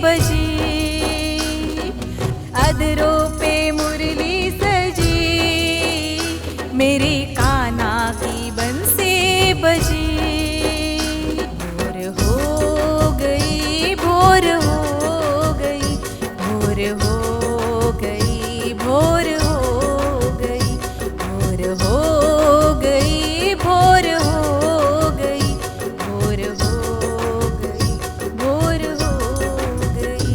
बजी, अधरों पे मुरली सजी, मेरे कान्हा की बंसी बजी। भोर हो गई, भोर हो गई, भोर हो गई, भोर हो गई, भोर हो गई, भोर हो गई, भोर हो गई, भोर हो गई।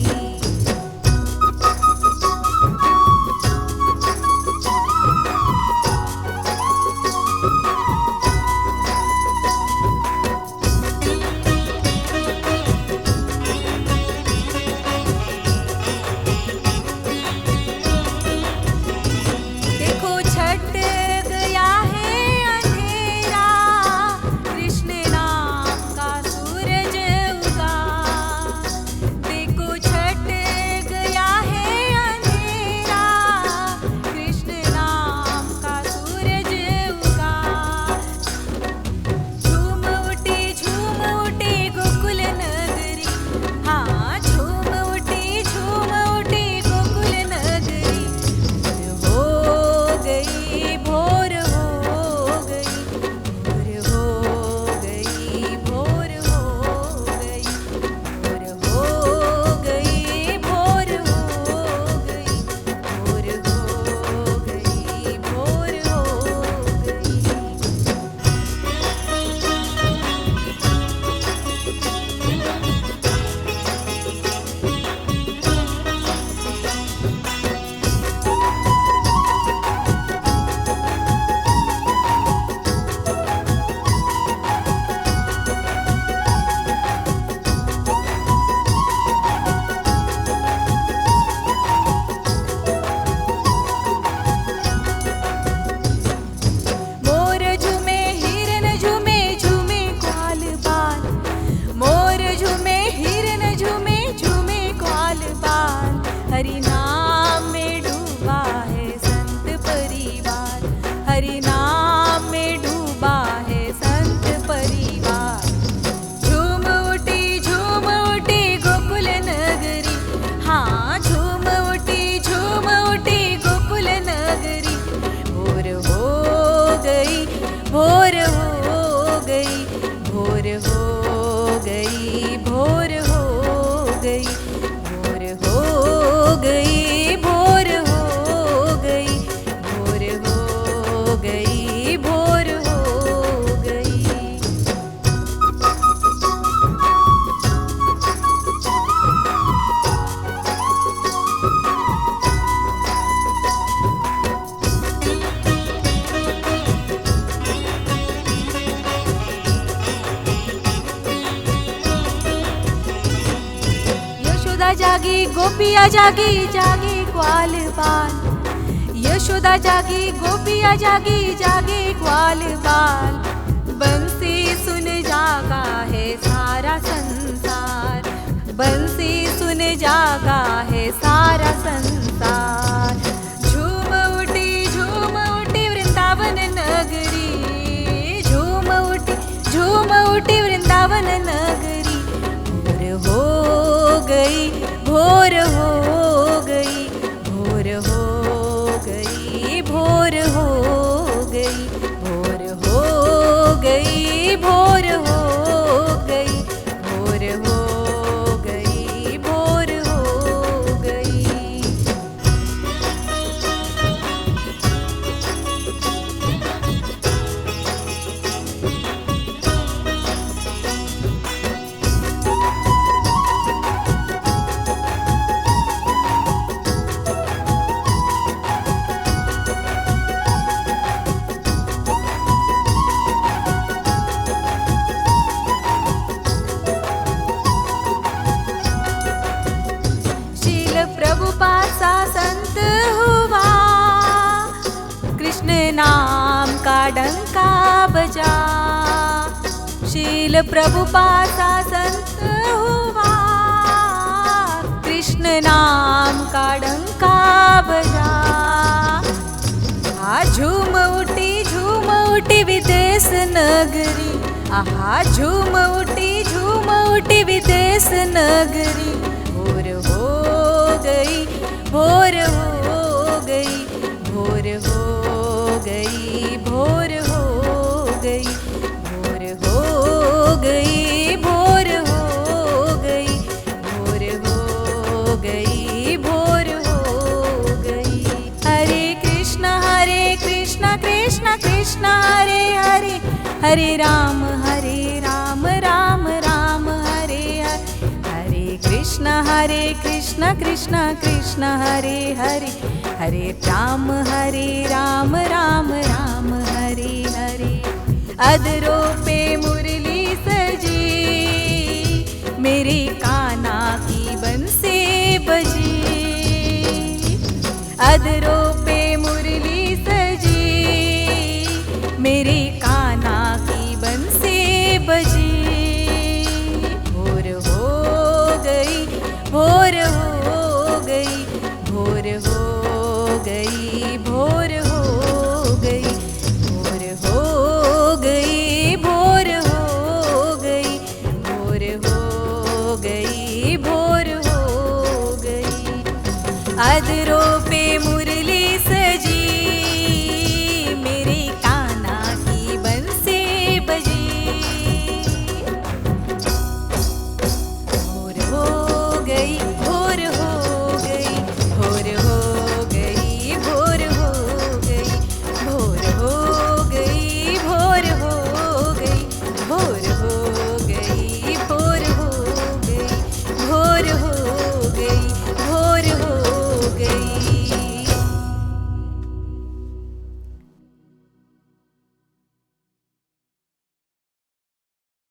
देखो छट गया है अंधेरा, कृष्ण नाम का सूरज उगा। देखो छट गया है अंधेरा, कृष्ण नाम का सूरज उगा। झूम उठी गोकुल नगरी, हाँ झूम उठी गोकुल नगरी। भोर हो गई, भोर हो गई, भोर हो गई, भोर हो गई, भोर हो गई, भोर हो गई, भोर हो गई। मोर झूमे हिरन झूमे, झूमे ग्वाल बाल। मोर झूमे हिरन झूमे, झूमे ग्वाल बाल। हरि नाम में डूबा है संत परिवार, हरि नाम में डूबा है संत परिवार। झूम उठी गोकुल नगरी, हाँ झूम उठी गोकुल नगरी। भोर हो गई, भोर हो गई, भोर हो गई, भोर हो गई, भोर हो गई, भोर हो गई, भोर हो गई, भोर हो गई। यशोदा जागी, गोपिया जागी, जागे ग्वाल बाल। यशोदा जागी, गोपिया जागी, जागे ग्वाल बाल। बंसी सुन जागा है सारा संसार, बंसी सुन जागा है सारा संसार। झूम उठी वृंदावन नगरी, झूम उठी वृंदावन नगरी। भोर हो गई, भोर हो गई, भोर हो गई, भोर हो गई, भोर हो गई, भोर हो गई, भोर हो गई, भोर हो गई। प्रभुपाद संत हुआ, कृष्ण नाम का डंका बजा। शील प्रभुपाद संत हुआ, कृष्ण नाम का डंका बजा। झूम उठी विदेश नगरी, आहा झूम उठी विदेश नगरी। भोर भोर हो गई, भोर हो गई, भोर हो गई, भोर हो गई, भोर हो गई, भोर हो गई, भोर हो गई। हरे कृष्ण कृष्ण कृष्ण हरे हरे, हरे राम राम राम हरे हरे, हरे कृष्ण कृष्ण कृष्ण हरे हरे, हरे राम राम हरे हरे। अधरों पे मुरली सजी, मेरे कान्हा की बंसी बजी। अधरों पे मुरली सजी, मेरे कान्हा की बंसी बजी। भोर हो गई, भोर हो गई, भोर हो गई, भोर हो गई, भोर हो गई, भोर हो गई, भोर हो गई, भोर हो गई। अधरों पे मुरली